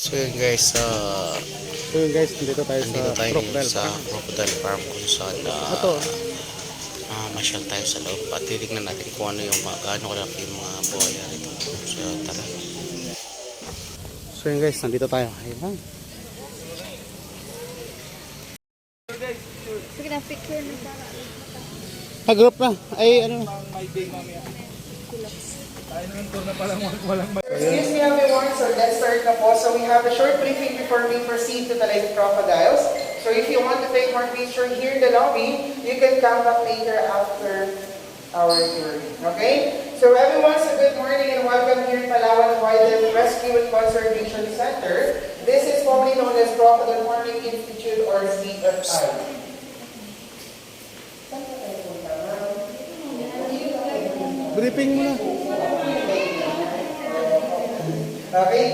So yun guys, Nandito tayo nandito sa tayo ngayon crocodile sa farm. crocodile farm kung saan Ito, masyal tayo sa loob at titignan natin kung ano yung gaano kalaki yung mga buhaya rito. So tara. so yun guys, nandito tayo. Ayun. Sige na, picture na para. Pag-group na. Ay, ano. Excuse me everyone, so let's start na po. So we have a short briefing before we proceed to the live crocodiles. So if you want to take more picture here in the lobby, you can come back later after our tour. Okay? So everyone, so good morning and welcome here in Palawan Wildlife Rescue and Conservation Center. This is formerly known as Crocodile Farming Institute or CFI. Briefing mo na. Okay?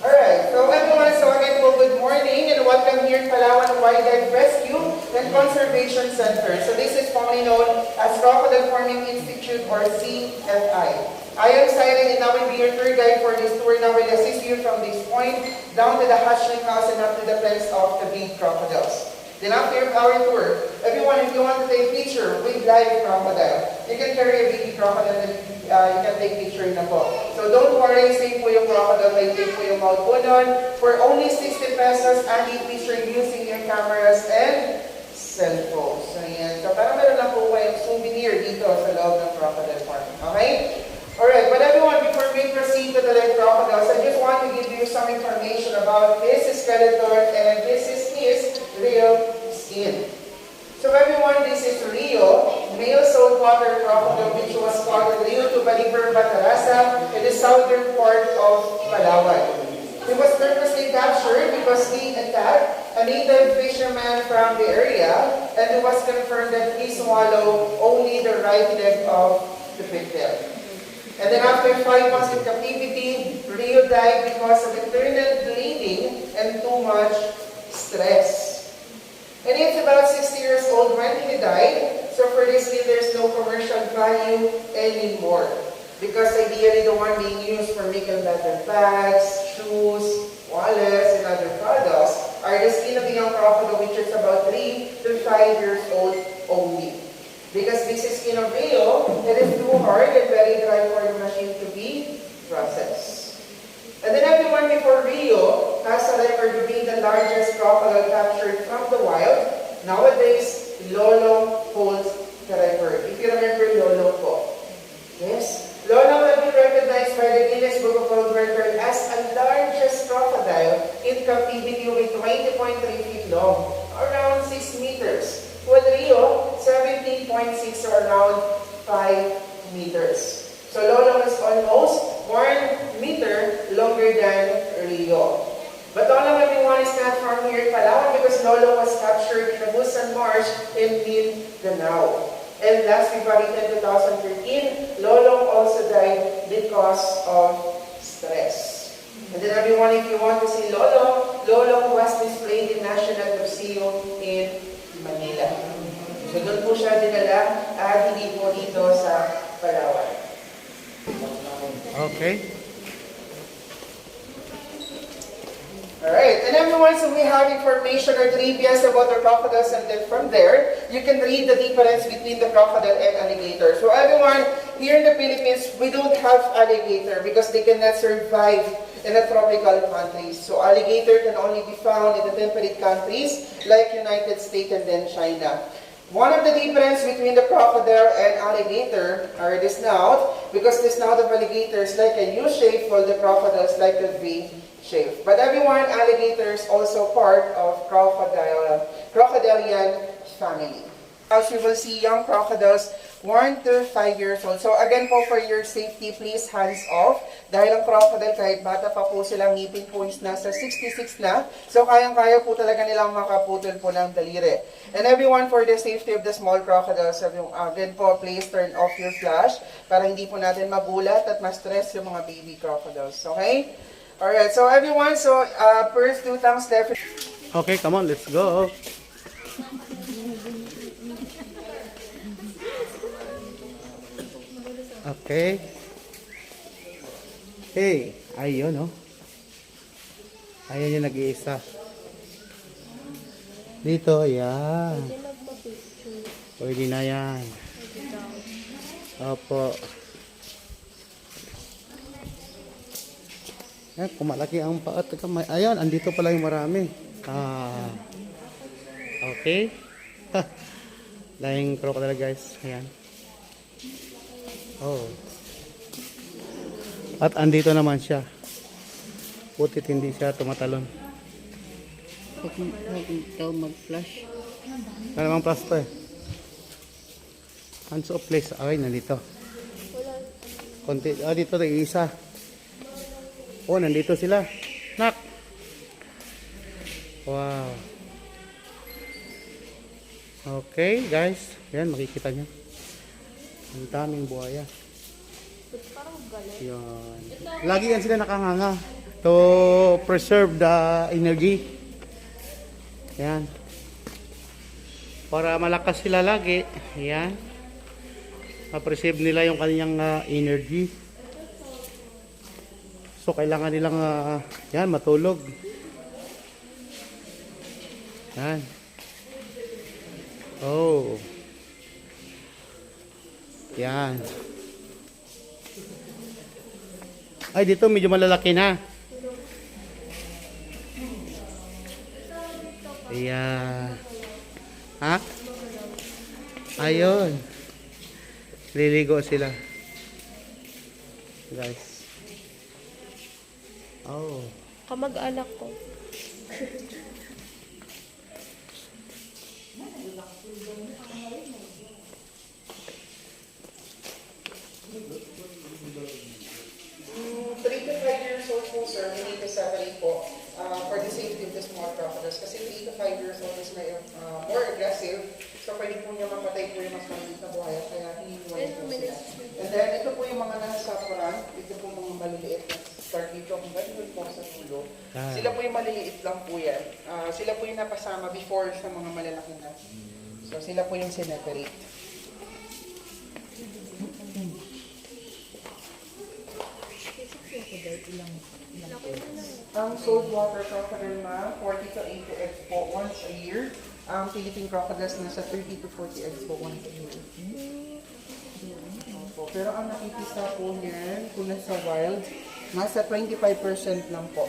Alright, so everyone, so again po, good morning and welcome here in Palawan Wildlife Rescue and Conservation Center. So this is formerly known as Crocodile Farming Institute or CFI. I am Siren and I will be your tour guide for this tour and I will assist you from this point down to the hatchling house and up to the place of the big crocodiles. Then after our tour, everyone, if you want to take picture with live crocodile, you can carry a baby crocodile and you can take picture na po. So don't worry, safe po yung crocodile, may take po yung mouth po nun. For only 60 pesos, and take picture using your cameras and cellphones. So yan. So parang meron lang po kayong souvenir dito sa loob ng crocodile farm. Okay? Alright, but everyone, before we proceed to the live crocodiles, I just want to give you some information about this skeleton and this is his real skin. So everyone, this is Rio, male saltwater crocodile which was caught in Rio to Baliber, Batarasa in the southern part of Palawan. He was purposely captured because he attacked a native fisherman from the area and it was confirmed that he swallowed only the right leg of the victim. And then after 5 months in captivity, Rio died because of internal bleeding and too much stress. And it's about 60 years old when he died, so for this reason there's no commercial value anymore. Because ideally the one being used for making leather bags, shoes, wallets, and other products are the skin of the young crocodile which is about 3 to 5 years old only. Because this is skin of Rio, it is too hard and very dry for the machine to be processed. And then everyone before Rio has a record of being the largest crocodile captured from the wild. Nowadays, Lolo holds the record. If you remember Lolo po. Yes? Lolo has been recognized by the Guinness Book of World Records as the largest crocodile in captivity with 20.3 feet long, around 6 meters. With Rio, 17.6 or around 5 meters. So Lolo is almost 1 meter longer than Rio. But all of everyone is not from here in Palawan because Lolo was captured in the Busan Marsh in Mindanao. And last February 10, 2013, Lolo also died because of stress. And then everyone, if you want to see Lolo, Lolo was displayed in National Museum in Manila. So doon po siya dinala at hindi po dito sa Palawan. Okay. Alright, and everyone, so we have information or trivias about the crocodiles and then from there, you can read the difference between the crocodile and alligator. So everyone, here in the Philippines, we don't have alligator because they cannot survive in the tropical countries. So alligator can only be found in the temperate countries like United States and then China. One of the difference between the crocodile and alligator are the snout, because the snout of alligator is like a U shape while the crocodile is like a V shape. But everyone, alligator is also part of crocodilian family. As you will see, young crocodiles 1 to 5 years old. So again po, for your safety, please hands off. Dahil ang crocodile, kahit bata pa po silang ngipin po is nasa 66 na. So kayang-kaya po talaga nilang makaputol po ng daliri. And everyone, for the safety of the small crocodiles, again po, please turn off your flash para hindi po natin magulat at ma-stress yung mga baby crocodiles. Okay? Alright, so everyone, so first 2 tongues left. Okay, come on, let's go. Okay. Hey, Ayun, oh. Ayan yung nag-iisa. Dito, ayan. Pwede magpa-picture. Pwede na yan. Pwede daw. Opo. Ayan, kumalaki ang paat. Ayan, andito pala yung marami. Ah. Okay. Lahing crocodile, guys. Ayan. Oh. At andito naman siya. Putit hindi siya tumatalon. Huwag daw mag-flash. Ano namang plus to eh. Hands of place. Ay, nandito. Konti. Ah, dito tayo isa. Oh, nandito sila. Nak. Wow. Okay, guys. Yan, makikita nyo. Ang daming buhaya. Parang galit. Yan. Lagi yan sila nakanganga to preserve the energy. Yan. Para malakas sila lagi. Yan. Ma-preserve nila yung kanyang energy. So kailangan nilang yan matulog. Yan. Oh. Yan. Ay, dito medyo malalaki na. Ayan. Ha? Ayun. Liligo sila. Guys. Oh. Kamag-anak ko. Three to 5 years old po, sir, we need to separate po for the safety of the small crocodiles. Kasi 3 to 5 years old is more aggressive. So, pwede po niya mapatay po yung mas maliit na buhaya. Kaya hinihiwalay po sila. And then, ito po yung mga nasa front. Ito po mga maliliit na start dito. Kung ganun po sa tulo. Sila po yung maliliit lang po yan. Sila po yung napasama before sa mga malalaki na. So, sila po yung sineperate. Ang saltwater crocodile na 40 to 80 eggs po once a year. Ang Philippine crocodiles nasa 30 to 40 eggs po once a year. Opo. Pero ang nakikita po niyan, kung nasa wild, nasa 25% lang po.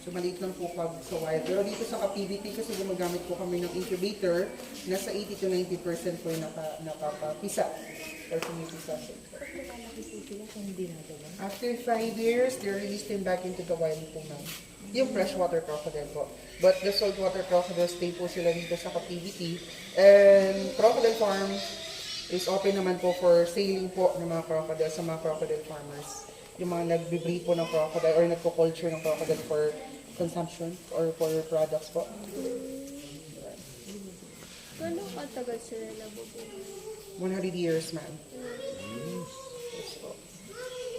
So maliit lang po pag sa wild. Pero dito sa captivity, kasi gumagamit po kami ng incubator, nasa 80 to 90% po yung napapisa. Or pumipisa siya. After 5 years, they're released them back into the wild po na. Yung freshwater crocodile po. But the saltwater crocodile, stay po sila dito sa captivity. And crocodile farm is open naman po for sailing po ng mga crocodile sa mga crocodile farmers. Yung mga nagbe-breed po ng crocodile or nagpo-culture ng crocodile for consumption or for products po. Gano'ng katagal sila nabubuhay? 100 years, ma'am.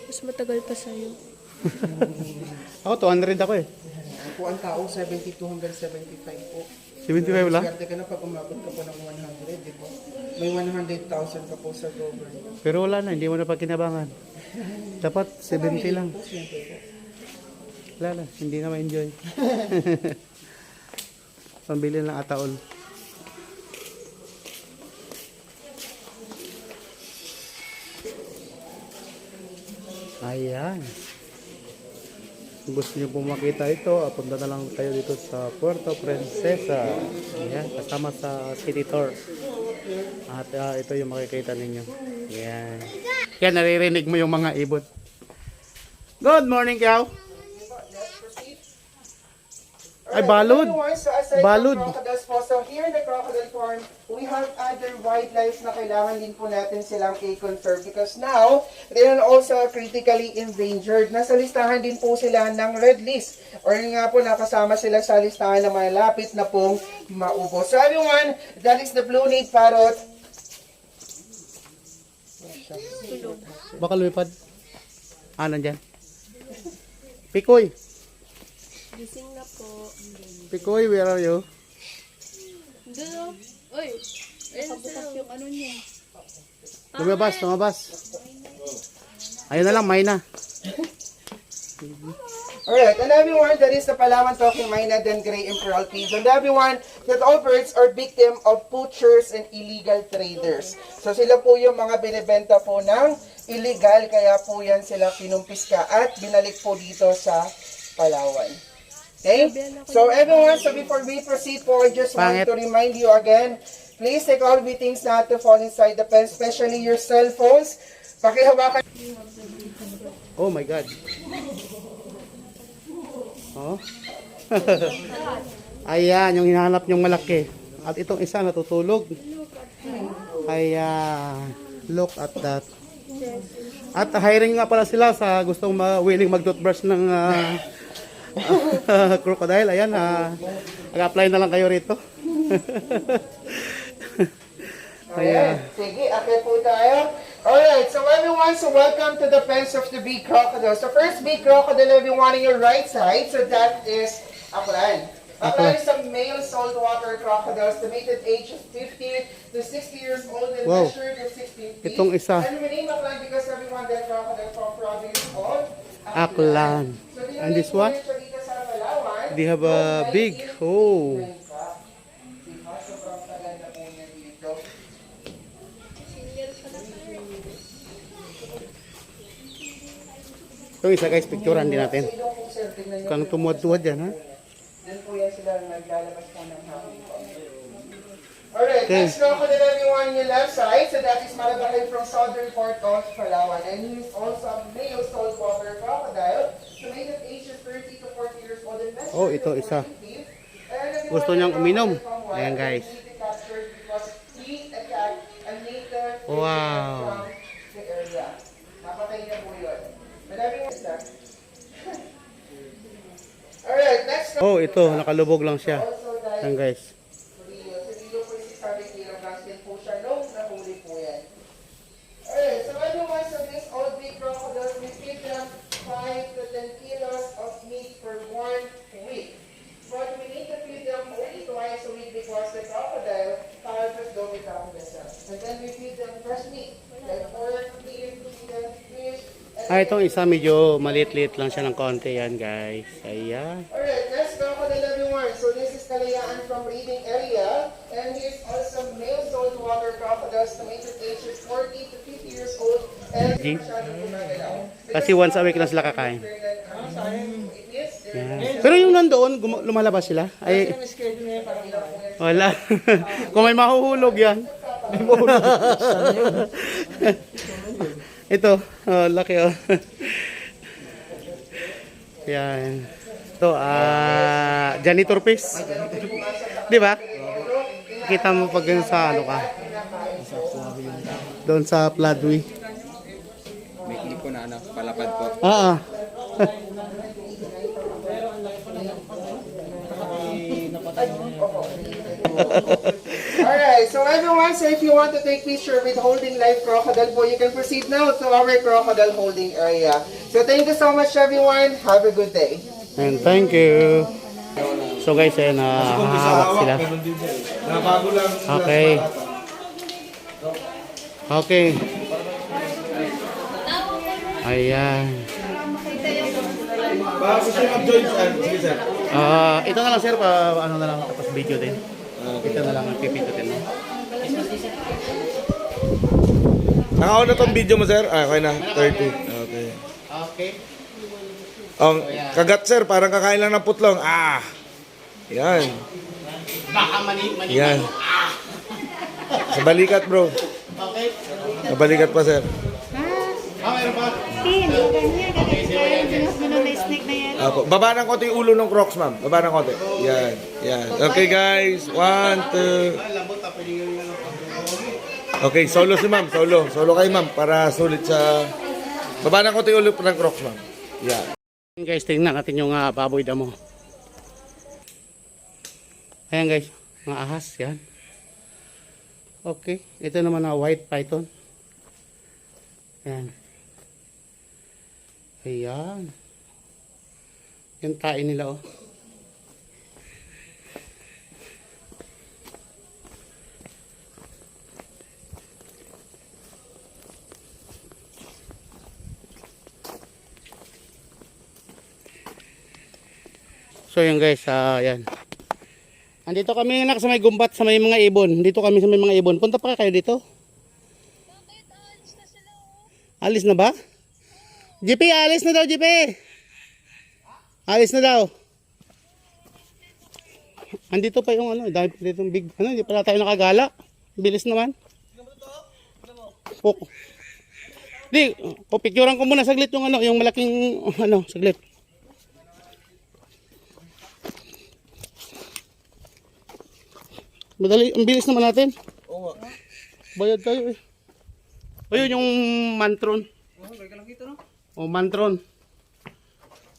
Mas matagal pa sa'yo. Ako, 200 ako eh. Po ang tao, 72 hanggang 75 po. 75 lang? Swerte ka na pag umabot ka po ng 100, di ba? May 100,000 ka po sa government. Pero wala na, hindi mo na pagkinabangan. Dapat 70 lang. Po, siyempre po. Wala na, hindi na ma-enjoy. Pambili lang ataol. Ayan. Kung gusto niyo po makita ito, punta na lang kayo dito sa Puerto Princesa. Ayan, kasama sa city tour. At ito yung makikita ninyo. Ayan. Yan, naririnig mo yung mga ibon. Good morning, Kiao. Ay, balod. So aside Balod. from crocodiles po, so here in the crocodile farm, we have other wildlife na kailangan din po natin silang i-conserve because now, they are also critically endangered. Nasa listahan din po sila ng red list or nga po nakasama sila sa listahan na malapit na pong maubos. So everyone, that is the blue-kneed parrot. Baka lumipad. Nandyan. Pikoy. Gising na po. Pikoy, where are you? Doon. Uy. Nakabukas yung ano niya. Lumabas. Ayun na lang, may na. Alright, and everyone, that is the Palawan talking Maynad and Gray Imperial Pigeon. And everyone, that all birds are victim of poachers and illegal traders. So sila po yung mga binibenta po ng illegal, kaya po yan sila kinumpiska at binalik po dito sa Palawan. Okay? So everyone, so before we proceed po, I just want to remind you again, please take all the things not to fall inside the pen, especially your cell phones. Pakihawakan. Oh my God. Oh. Ayan, yung hinahanap niyong malaki. At itong isa natutulog. Ayan. Look at that. At hiring nga pala sila sa gustong willing mag-toothbrush ng crocodile. Ayan, mag-apply na lang kayo rito. Ayan. Sige, akit po tayo. Alright, so everyone, so welcome to the pens of the big crocodiles. The first big crocodile, everyone, on your right side, so that is Aklan. Aklan is a male saltwater crocodile, estimated age is 50 to 60 years old and measured to 16 feet. Itong isa. And we name Aklan because everyone, that crocodile from province of Aklan. So, And this one? dito sa Palawan, They have a big, oh. sobrang tagal na po niya dito. Itong isa guys, picturean din natin. Kang tumuwad-tuwad yan, ha? Then po yan sila naglalabas po ng hangin po. Alright, next crocodile everyone on your left side. So that is Malabakay from southern part of Palawan. And he is also a male saltwater crocodile. So made of ages 30 to 40 years old and measured. Oh, ito isa. Gusto niyang uminom. Ayan guys. Wow. Napatay niya po yun. Madaming isa. Alright, next. Oh, ito, nakalubog lang siya. Ayan guys. Dito po 600 kilograms din po siya nung nahuli po yan. Alright, so everyone, so this old big crocodiles, we feed them 5 to 10 kilos of meat per 1 week. But we need to feed them only twice a week because the crocodile harvest don't become themselves. And then we feed them fresh meat, like pork, beef, chicken, fish. Itong isa medyo maliit-liit lang siya ng konti yan guys. Ayan. Alright, next crocodile everyone. So this is Kalayaan from breeding area. And he is also male saltwater crocodile, estimated age is 40 to 50 years old. And masyadong gumagalaw. Kasi once a week lang sila kakain. Yan. Pero yung nandoon, lumalabas sila? Ay, wala. Kung may mahuhulog yan. Ito, laki oh. Yan. Ito, janitor piece. Di ba? Kita mo pag sa ano ka. Doon sa floodway. May clip ko na anak, palapad po. Alright, so everyone, so if you want to take picture with holding live crocodile po, you can proceed now to our crocodile holding area. So thank you so much everyone. Have a good day. And thank you. So guys, hahawak sila. Okay. Okay. Ayan. Ito na lang sir, ano na lang, tapos video din. Ito na lang ang pipindutin mo. Nakauna tong video mo, sir? Okay na, 30. Okay. Okay. Ang kagat, sir, parang kakain lang ng putlong. Yan. Baka mani. Yan. Sa balikat, bro. Okay. Sa balikat pa, sir. Meron pa. Baba ng konti yung ulo ng Crocs, ma'am. Baba ng konti. Yan. Yan. Okay, guys. 1, 2. Okay, solo si ma'am. Solo kayo, ma'am. Para sulit sa... Baba ng konti yung ulo ng Crocs, ma'am. Yan. Guys, tingnan natin yung baboy damo. Ayan guys, mga ahas. Yan. Okay. Ito naman na white python. Ayan. Ayan. Yung tae nila oh. So yun guys, yan. Andito kami nak sa may gumbat, sa may mga ibon. Dito kami sa may mga ibon. Punta pa kayo dito? Alis na ba? JP, alis na daw, JP. Alis na daw. Andito pa yung ano, dahil dito yung big, ano, hindi pala tayo nakagala. Bilis naman. Puk. Di, picturean ko muna saglit yung ano, yung malaking, ano, saglit. Madali, ang bilis naman natin. Oo. Bayad tayo eh. Ayun yung mantron. Oh, balik ka lang dito, no? O mantron.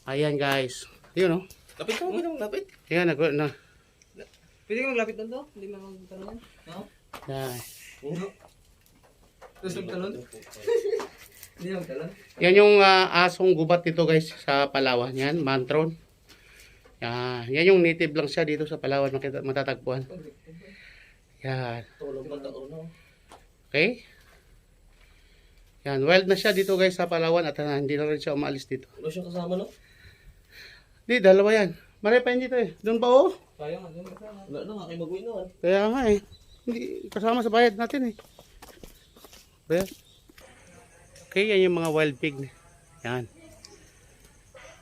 Ayan guys. Yun oh. Lapit ka, pwede mong lapit. Ayan, na. Pwede ka maglapit doon to? Hindi mo magtanong. No? Yan. No? Gusto magtalon? Hindi mo magtalon? Yan yung asong gubat dito guys sa Palawan. Yan, mantron. Yan. Yan yung native lang siya dito sa Palawan matatagpuan. Yan. Okay? Yan, wild na siya dito guys sa Palawan at hindi na rin siya umalis dito. Wala siya kasama, no? Di, dalawa yan. Marami pa yun dito eh. Doon pa oh. Sayang, doon kasama. Wala na, kayo mag-uwi na. Kaya nga eh. Hindi kasama sa bayad natin eh. Ayan. Okay, yan yung mga wild pig. Yan.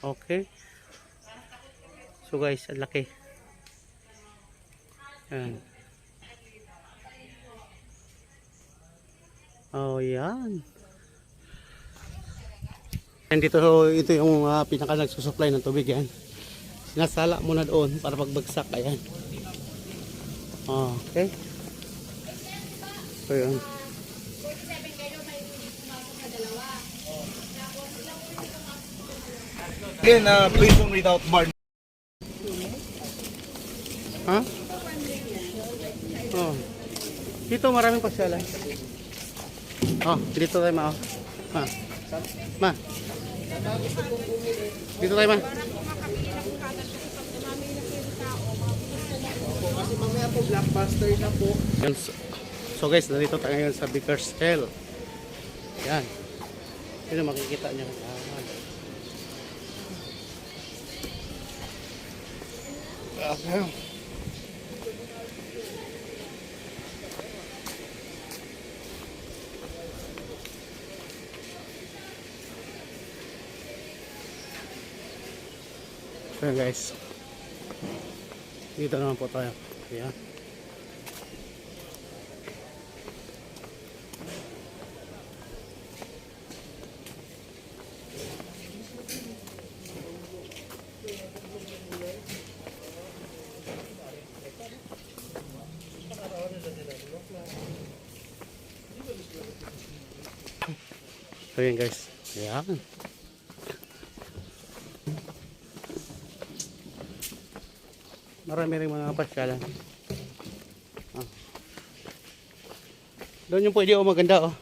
Okay. So guys, ang laki. Yan. Oh, yan. And dito, ito yung pinaka nagsusupply ng tubig yan. Sinasala muna doon para pagbagsak. Ayan. Okay. So yun. Again, prison without bar. Ha? Oh. Dito maraming pasyalan. Oh, dito tayo ma. Ma. Ma. Dito tayo ma. Kasi mamaya po, blockbuster na po. Yan, so guys, nandito tayo ngayon sa Baker's Hill. Yan. Yun ang makikita niyo. So yun guys. Dito naman po tayo. Ayan. So yun guys. Ayan. Marami rin mga pasyalan. Doon yung pwede maganda oh.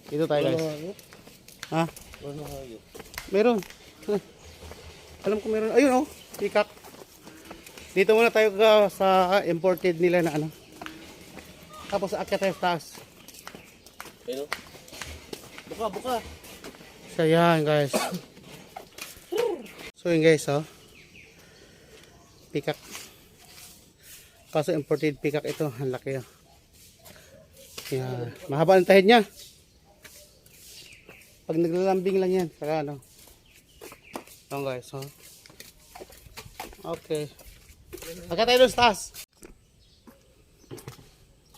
Dito tayo guys. Ha? Meron. Alam ko meron. Ayun oh, peacock. Dito muna tayo sa imported nila na ano. Tapos aakyat tayo sa taas. Pero? Buka. So yan guys. So yun guys oh. Peacock. Kaso imported peacock ito. Ang laki oh. Yan. Mahaba ang tahid niya. Pag naglalambing lang yan. Saka ano. Ito guys oh. Okay. Agad tayo doon sa taas.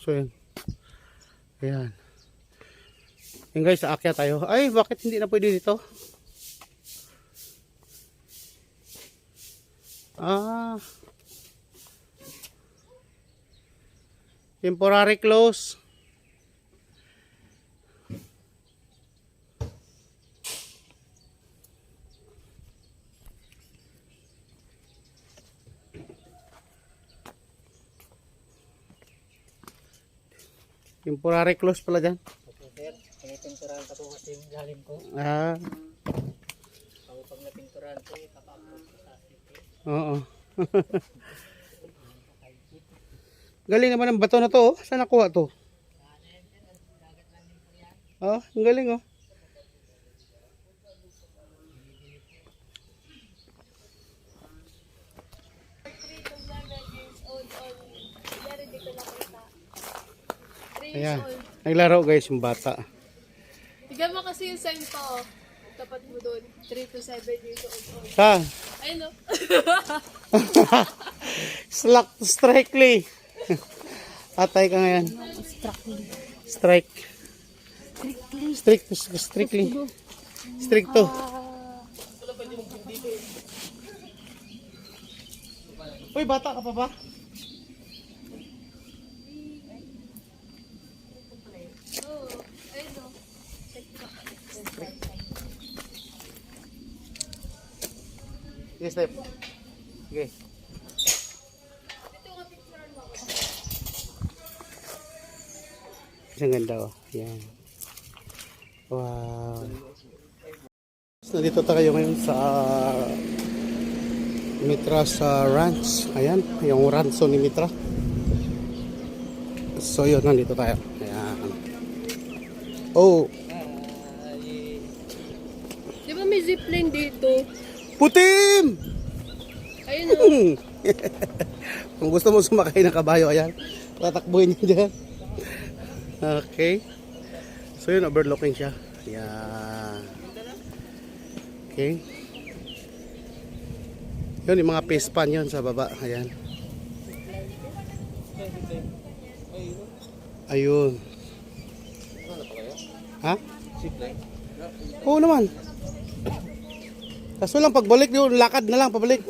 So yan. Ayan. Yan guys, aakyat tayo. Ay, bakit hindi na pwede dito? Temporary close. Temporary close pala dyan. Pinipinturahan ka po kasi yung galing ko. Pag napinturahan ko, kaka-upload ko sa city. Oo. Galing naman ang bato na to. Oh. Saan nakuha to? Oh, ang galing oh. Ayan. Naglaro guys yung bata. Tignan mo kasi yung sign ko. Tapat mo doon. 3 to 7 years old. Saan? Ayun o. Slack to strictly. Atay ka ngayon. Strike. Strictly. Stricto. Uy, bata ka pa ba? Oo. Ayun o. Yes, step. Okay. Isang ganda oh. Yan. Wow. So, nandito tayo ngayon sa Mitra's Ranch. Ayan, yung rancho ni Mitra. So yun, nandito tayo. Ayan. Oh, Di ba may zipline dito? putim! Ayun o. Kung gusto mo sumakay ng kabayo, ayan. Tatakbuhin niyo dyan. Okay. So yun, overlooking siya. Ayan. Okay. Yun, yung mga fish pan yun sa baba. Ayan. Ayun. Ha? Oo naman. Kaso lang pagbalik yun, lakad na lang pabalik.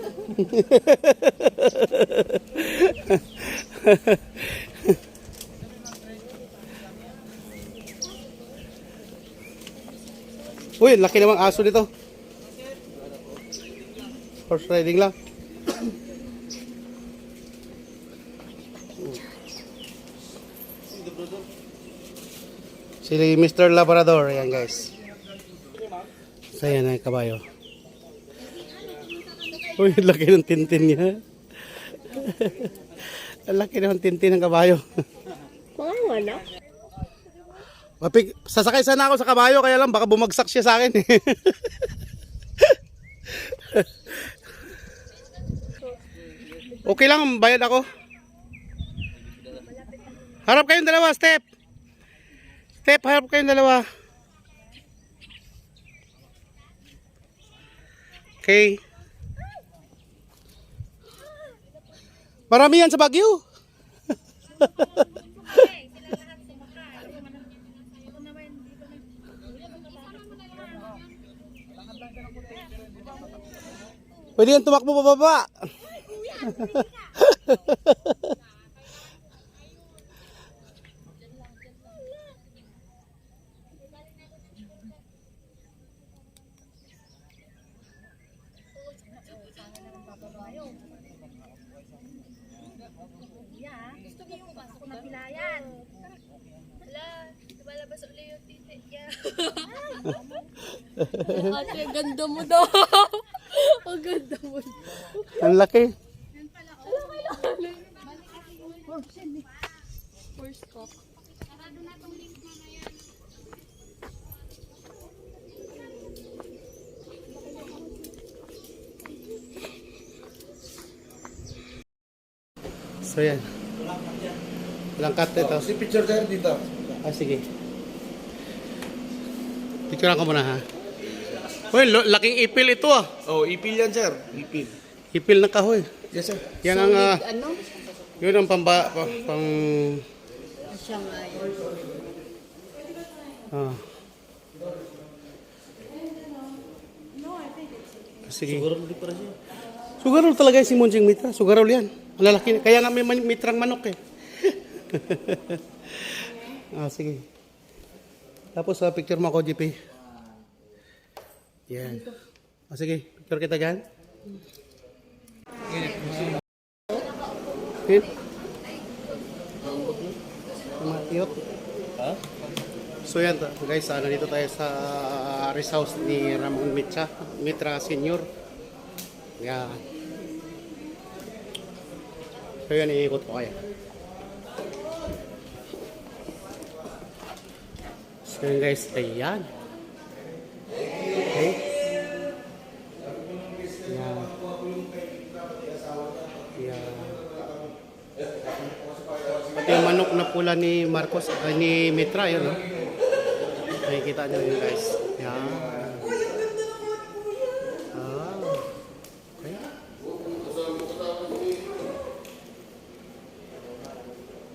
Uy, laki namang aso dito. Horse riding lang. Si Mr. Labrador, ayan guys. So ayan ang kabayo. Uy, laki ng tintin niya. Laki ng tintin ng kabayo. Mga anak. Sasakay sana ako sa kabayo, kaya lang baka bumagsak siya sa akin. Okay lang, bayad ako. Harap kayong dalawa, Step. Step, harap kayong dalawa. Okay. Marami yan sa Baguio. Pwede yan tumakbo pababa. Lumalabas ulit yung titi niya. Ate, ang ganda mo daw. Ang ganda mo. Ang laki. First cock. So yan. Langkat ito. Si picture tayo dito. Ah, sige. Picturean ko muna ha. Uy, laking ipil ito ah. Oh, ipil yan, sir. Ipil. Ipil ng kahoy. Yes, sir. Yan ang Ano? yun ang pang Shanghai. ah. Sige. Sugarol talaga si Monjing Mitra. Sugarol yan. Ang lalaki. Kaya nga may mitrang manok eh. Ah, sige. Tapos picture mo ako, GP. Yan. Ah, sige. Picture kita dyan. Yan. Matiyot. Ha? So yan guys, nandito tayo sa rest house ni Ramon Mitra Senior. Yan. So yan, iikot ko kaya. So yun guys, ayan. Okay. Yan. Yan. Pati yung manok na pula ni Marcos, ni Mitra, yun, no? Nakikita nyo yun, guys. Yan. Ah.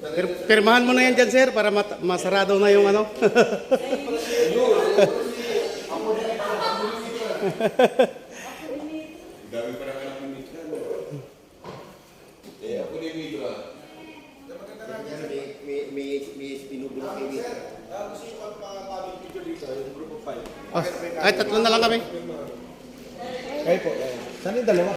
Okay. Pirmahan mo na yan dyan, sir, para masarado na yung ano. Dami pa naman ako Mitra. Ako ni Mitra. May pinubulong kay Mitra. Ay, tatlo na lang kami. Kayo po. Saan yung dalawa?